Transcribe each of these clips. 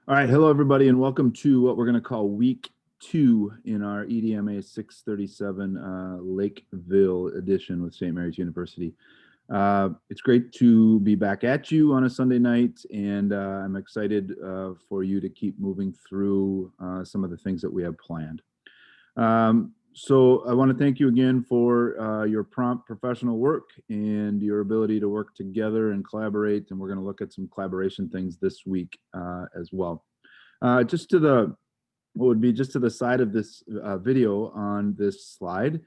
All right, hello everybody, and welcome to what we're going to call week 2 in our EDMA 637 Lakeville edition with St. Mary's University. It's great to be back at you on a Sunday night, and I'm excited for you to keep moving through some of the things that we have planned. So I want to thank you again for your prompt professional work and your ability to work together and collaborate. And we're going to look at some collaboration things this week as well. Just to the what would be just to the side of this video on this slide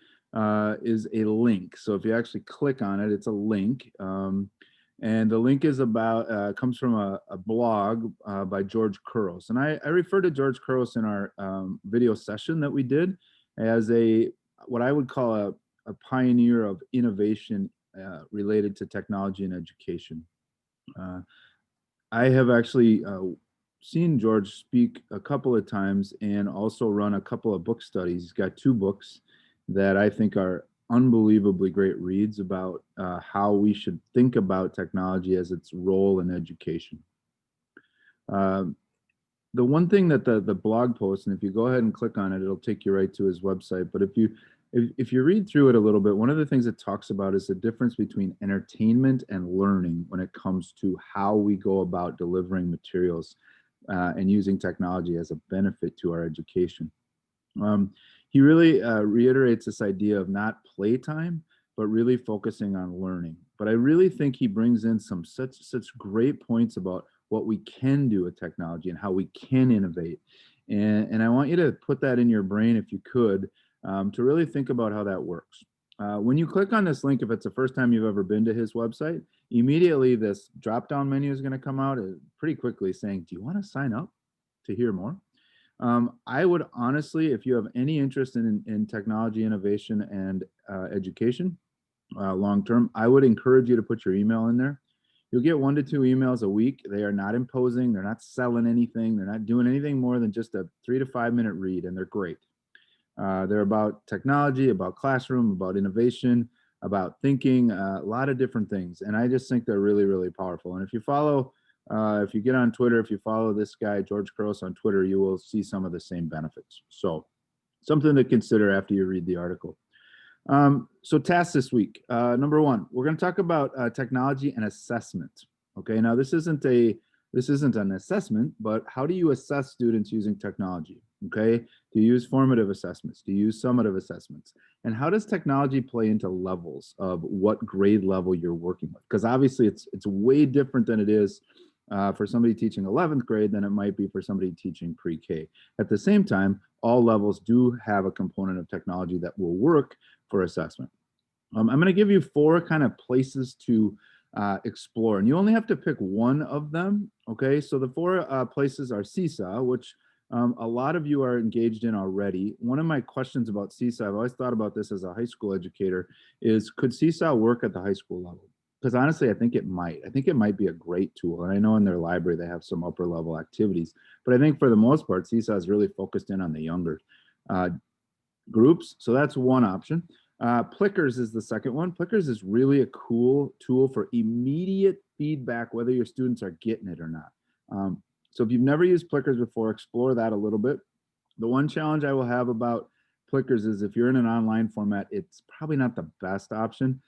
is a link. So if you actually click on it, it's a link. And the link is about comes from a blog by George Couros. And I refer to George Couros in our video session that we did as what I would call a pioneer of innovation related to technology and education. I have actually seen George speak a couple of times and also run a couple of book studies. He's got 2 books that I think are unbelievably great reads about how we should think about technology as its role in education. The one thing that the blog post, and if you go ahead and click on it, it'll take you right to his website. But if you read through it a little bit, one of the things it talks about is the difference between entertainment and learning when it comes to how we go about delivering materials and using technology as a benefit to our education. He really reiterates this idea of not playtime, but really focusing on learning. But I really think he brings in some such great points about what we can do with technology and how we can innovate. And I want you to put that in your brain, if you could, to really think about how that works. When you click on this link, if it's the first time you've ever been to his website, immediately this drop-down menu is going to come out pretty quickly saying, do you want to sign up to hear more? I would honestly, if you have any interest in technology innovation and education long-term, I would encourage you to put your email in there. You'll get 1 to 2 emails a week. They are not imposing. They're not selling anything. They're not doing anything more than just a 3 to 5 minute read, and they're great. They're about technology, about classroom, about innovation, about thinking, a lot of different things. And I just think they're really, really powerful. And if you follow, if you get on Twitter, if you follow this guy, George Couros, on Twitter, you will see some of the same benefits. So something to consider after you read the article. So tasks this week. Number 1, we're going to talk about technology and assessment. Okay, now this isn't an assessment, but how do you assess students using technology? Okay, do you use formative assessments? Do you use summative assessments? And how does technology play into levels of what grade level you're working with? Because obviously it's way different than it is for somebody teaching 11th grade than it might be for somebody teaching pre-K. At the same time, all levels do have a component of technology that will work for assessment. I'm going to give you 4 kind of places to explore, and you only have to pick one of them. Okay, so the 4 places are Seesaw, which a lot of you are engaged in already. One of my questions about Seesaw, I've always thought about this as a high school educator, is could Seesaw work at the high school level? Because honestly, I think it might. I think it might be a great tool. And I know in their library they have some upper level activities, but I think for the most part, Seesaw is really focused in on the younger groups. So that's one option. Plickers is the second one. Plickers is really a cool tool for immediate feedback, whether your students are getting it or not. So if you've never used Plickers before, explore that a little bit. The one challenge I will have about Plickers is if you're in an online format, it's probably not the best option.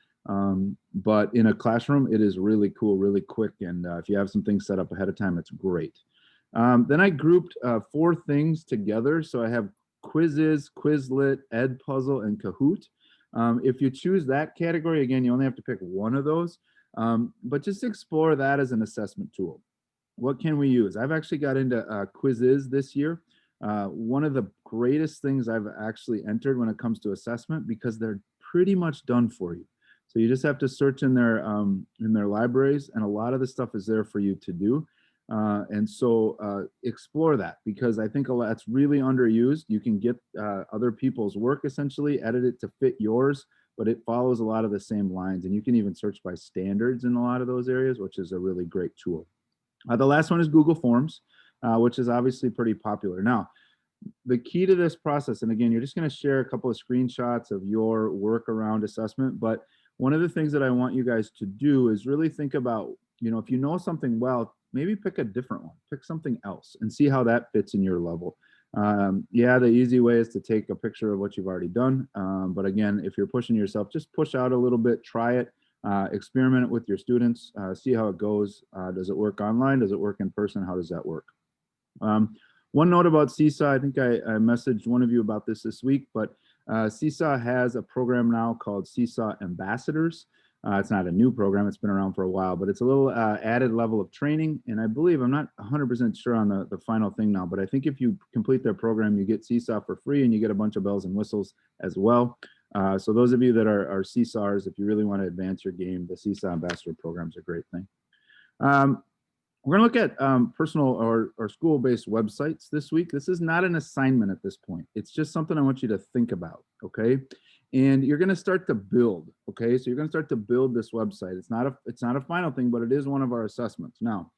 But in a classroom, it is really cool, really quick. And if you have some things set up ahead of time, it's great. Then I grouped 4 things together. So I have Quizzes, Quizlet, Edpuzzle, and Kahoot. If you choose that category, again, you only have to pick one of those, but just explore that as an assessment tool. What can we use? I've actually got into Quizzes this year. One of the greatest things I've actually entered when it comes to assessment, because they're pretty much done for you. So you just have to search in their libraries, and a lot of the stuff is there for you to do. And so explore that, because I think that's really underused. You can get other people's work, essentially edit it to fit yours, but it follows a lot of the same lines, and you can even search by standards in a lot of those areas, which is a really great tool. The last one is Google Forms, which is obviously pretty popular. Now, the key to this process, and again, you're just going to share a couple of screenshots of your work around assessment, but one of the things that I want you guys to do is really think about, if you know something well, maybe pick a different one, pick something else and see how that fits in your level. Yeah, the easy way is to take a picture of what you've already done. But again, if you're pushing yourself, just push out a little bit, try it, experiment it with your students, see how it goes. Does it work online? Does it work in person? How does that work? One note about Seesaw, I think I messaged one of you about this week, but Seesaw has a program now called Seesaw Ambassadors. It's not a new program, it's been around for a while, but it's a little added level of training. And I believe, I'm not 100% sure on the final thing now, but I think if you complete their program, you get Seesaw for free and you get a bunch of bells and whistles as well. So those of you that are Seesaws, if you really want to advance your game, the Seesaw Ambassador program is a great thing. We're going to look at personal or school-based websites this week. This is not an assignment at this point. It's just something I want you to think about, okay? And you're going to start to build, okay? So you're going to start to build this website. It's not a final thing, but it is one of our assessments. Now,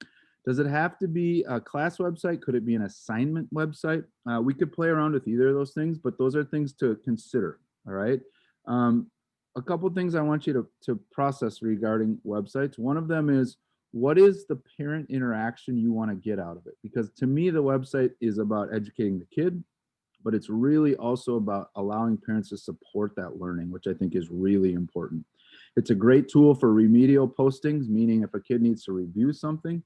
does it have to be a class website? Could it be an assignment website? We could play around with either of those things, but those are things to consider, all right? A couple things I want you to process regarding websites. One of them is, what is the parent interaction you want to get out of it? Because to me, the website is about educating the kid, but it's really also about allowing parents to support that learning, which I think is really important. It's a great tool for remedial postings, meaning if a kid needs to review something,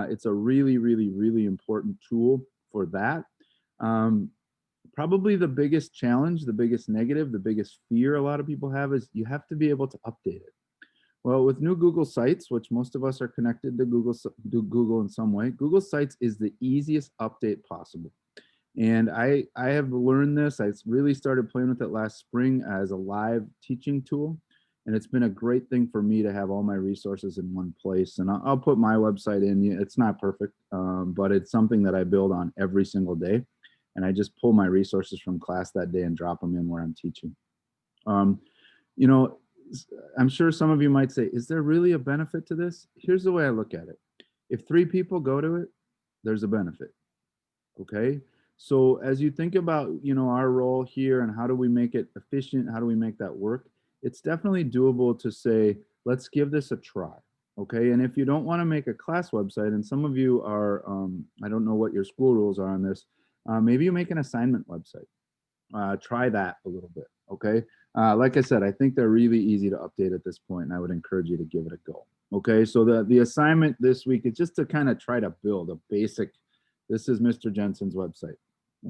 it's a really, really, really important tool for that. Probably the biggest challenge, the biggest negative, the biggest fear a lot of people have is you have to be able to update it. Well, with new Google Sites, which most of us are connected to Google in some way, Google Sites is the easiest update possible. And I have learned this. I really started playing with it last spring as a live teaching tool. And it's been a great thing for me to have all my resources in one place. And I'll put my website in. It's not perfect, but it's something that I build on every single day. And I just pull my resources from class that day and drop them in where I'm teaching. You know, I'm sure some of you might say, is there really a benefit to this? Here's the way I look at it. If 3 people go to it, there's a benefit. Okay. So as you think about, our role here and how do we make it efficient? How do we make that work? It's definitely doable to say, let's give this a try. Okay. And if you don't want to make a class website, and some of you are, I don't know what your school rules are on this, maybe you make an assignment website. Try that a little bit. Okay. Like I said, I think they're really easy to update at this point, and I would encourage you to give it a go. Okay, so the assignment this week is just to kind of try to build a basic. This is Mr. Jensen's website.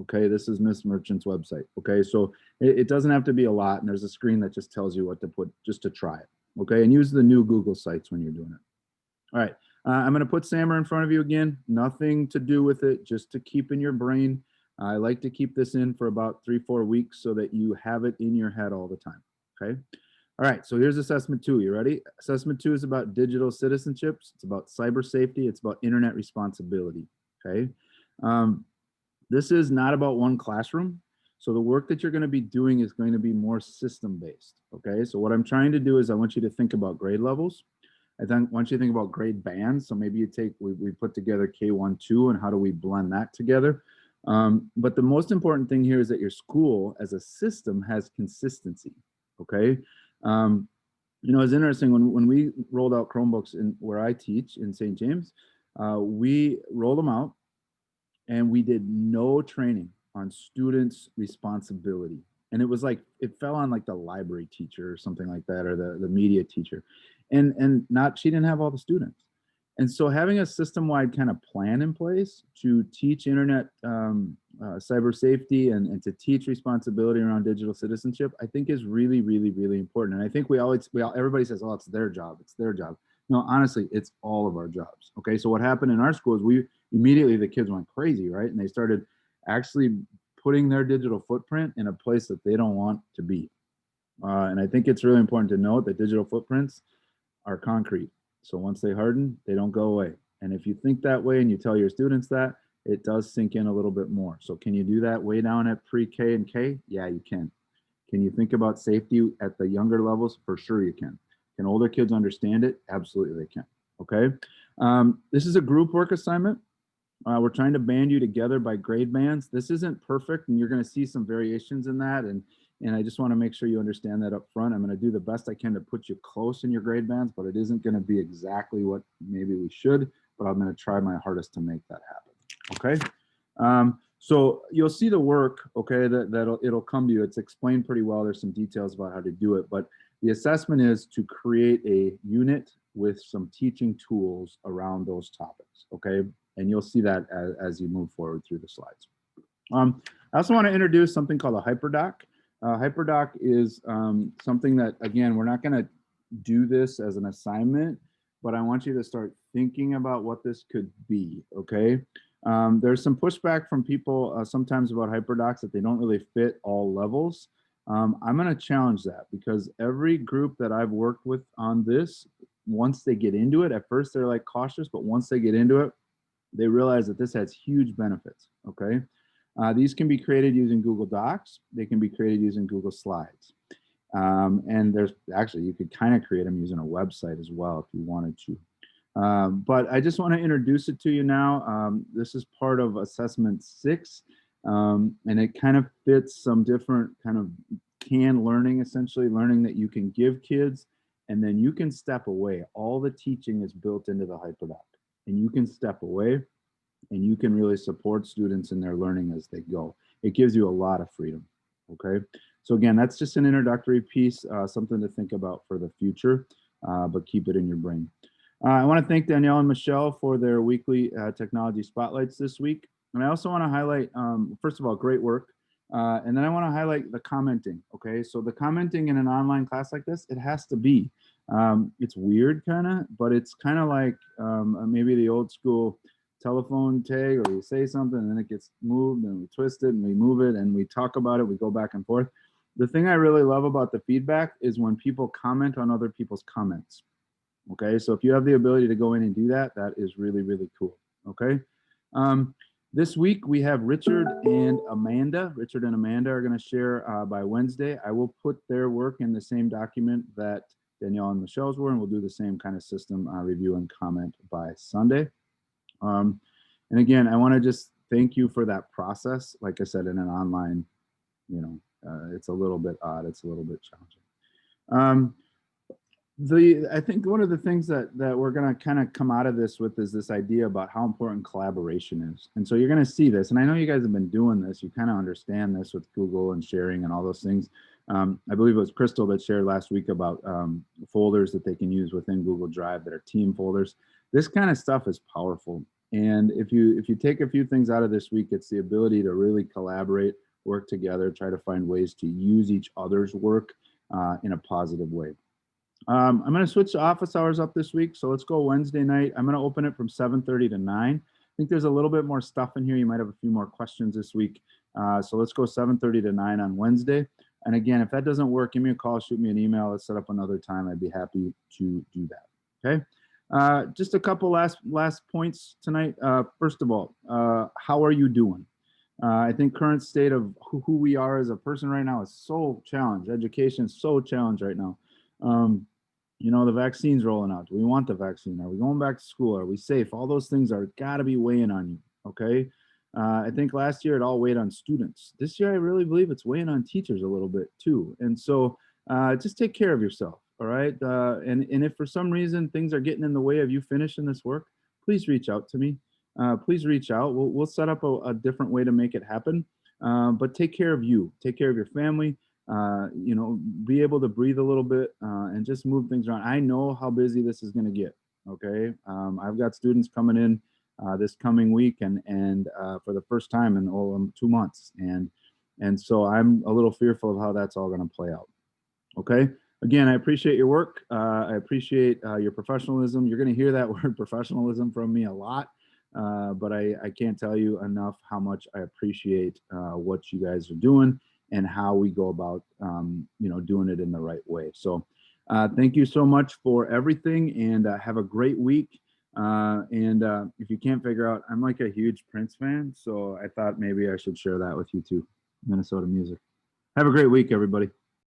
Okay, this is Miss Merchant's website. Okay, so it doesn't have to be a lot, and there's a screen that just tells you what to put just to try it. Okay, and use the new Google Sites when you're doing it. All right, I'm going to put SAMR in front of you again. Nothing to do with it, just to keep in your brain. I like to keep this in for about 3-4 weeks so that you have it in your head all the time. Okay. All right. So here's assessment 2. You ready? Assessment 2 is about digital citizenships. It's about cyber safety. It's about internet responsibility. Okay. This is not about one classroom. So the work that you're going to be doing is going to be more system based. Okay. So what I'm trying to do is I want you to think about grade levels. I then want you to think about grade bands. So maybe you take, we put together K1, 2, and how do we blend that together? But the most important thing here is that your school as a system has consistency. Okay. It's interesting when we rolled out Chromebooks in where I teach in St. James, we rolled them out and we did no training on students' responsibility. And it was like, it fell on like the library teacher or something like that, or the media teacher. And she didn't have all the students. And so having a system-wide kind of plan in place to teach internet cyber safety and to teach responsibility around digital citizenship, I think is really, really, really important. And I think everybody says, oh, it's their job. It's their job. No, honestly, it's all of our jobs. Okay. So what happened in our school is the kids went crazy, right? And they started actually putting their digital footprint in a place that they don't want to be. And I think it's really important to note that digital footprints are concrete. So once they harden, they don't go away. And if you think that way and you tell your students that, it does sink in a little bit more. So can you do that way down at pre-K and K? Yeah, you can. Can you think about safety at the younger levels? For sure you can. Can older kids understand it? Absolutely they can. Okay. This is a group work assignment. We're trying to band you together by grade bands. This isn't perfect, and you're going to see some variations in that. And I just want to make sure you understand that up front. I'm going to do the best I can to put you close in your grade bands, but it isn't going to be exactly what maybe we should. but I'm going to try my hardest to make that happen. Okay. So you'll see the work, okay, it'll come to you. It's explained pretty well. There's some details about how to do it, but the assessment is to create a unit with some teaching tools around those topics, okay? And you'll see that as you move forward through the slides. I also want to introduce something called a HyperDoc. HyperDoc is something that, again, we're not going to do this as an assignment, but I want you to start thinking about what this could be, okay? There's some pushback from people sometimes about HyperDocs that they don't really fit all levels. I'm going to challenge that because every group that I've worked with on this, once they get into it, at first they're like cautious, but once they get into it, they realize that this has huge benefits, okay? These can be created using Google Docs. They can be created using Google Slides. And there's actually, you could kind of create them using a website as well if you wanted to. But I just want to introduce it to you now. This is part of assessment 6, and it kind of fits some different kind of canned learning, essentially learning that you can give kids, and then you can step away. All the teaching is built into the HyperDoc, and you can step away and you can really support students in their learning as they go. It gives you a lot of freedom, okay? So again, that's just an introductory piece, something to think about for the future, but keep it in your brain. I want to thank Danielle and Michelle for their weekly technology spotlights this week. And I also want to highlight, first of all, great work. And then I want to highlight the commenting, okay? So the commenting in an online class like this, it has to be. It's weird kind of, but it's kind of like maybe the old school telephone tag, or you say something and then it gets moved and we twist it and we move it and we talk about it, we go back and forth. The thing I really love about the feedback is when people comment on other people's comments. Okay, so if you have the ability to go in and do that, that is really, really cool. Okay, this week we have Richard and Amanda. Richard and Amanda are going to share by Wednesday. I will put their work in the same document that Danielle and Michelle's were, and we'll do the same kind of system review and comment by Sunday. And again, I want to just thank you for that process. Like I said, in an online, you know, it's a little bit odd. It's a little bit challenging. I think one of the things that we're going to kind of come out of this with is this idea about how important collaboration is. And so you're going to see this, and I know you guys have been doing this. You kind of understand this with Google and sharing and all those things. I believe it was Crystal that shared last week about folders that they can use within Google Drive that are team folders. This kind of stuff is powerful. And if you take a few things out of this week, it's the ability to really collaborate, work together, try to find ways to use each other's work in a positive way. I'm going to switch the office hours up this week. So let's go Wednesday night. I'm going to open it from 7:30 to 9. I think there's a little bit more stuff in here. You might have a few more questions this week. So let's go 7:30 to 9 on Wednesday. And again, if that doesn't work, give me a call, shoot me an email. Let's set up another time. I'd be happy to do that. Okay. Just a couple last points tonight. First of all, how are you doing? I think current state of who we are as a person right now is so challenged. Education is so challenged right now. You know, the vaccine's rolling out. Do we want the vaccine? Are we going back to school? Are we safe? All those things are got to be weighing on you. Okay. I think last year it all weighed on students. This year, I really believe it's weighing on teachers a little bit too. And so just take care of yourself. All right. And if for some reason things are getting in the way of you finishing this work, please reach out to me. Please reach out. We'll set up a different way to make it happen. But take care of you. Take care of your family. You know, be able to breathe a little bit and just move things around. I know how busy this is going to get. Okay. I've got students coming in this coming week and for the first time in 2 months. And so I'm a little fearful of how that's all going to play out. Okay. Again, I appreciate your work. I appreciate your professionalism. You're going to hear that word professionalism from me a lot. But I can't tell you enough how much I appreciate what you guys are doing and how we go about, you know, doing it in the right way. So thank you so much for everything, and have a great week. And if you can't figure out, I'm like a huge Prince fan, so I thought maybe I should share that with you too. Minnesota music. Have a great week, everybody.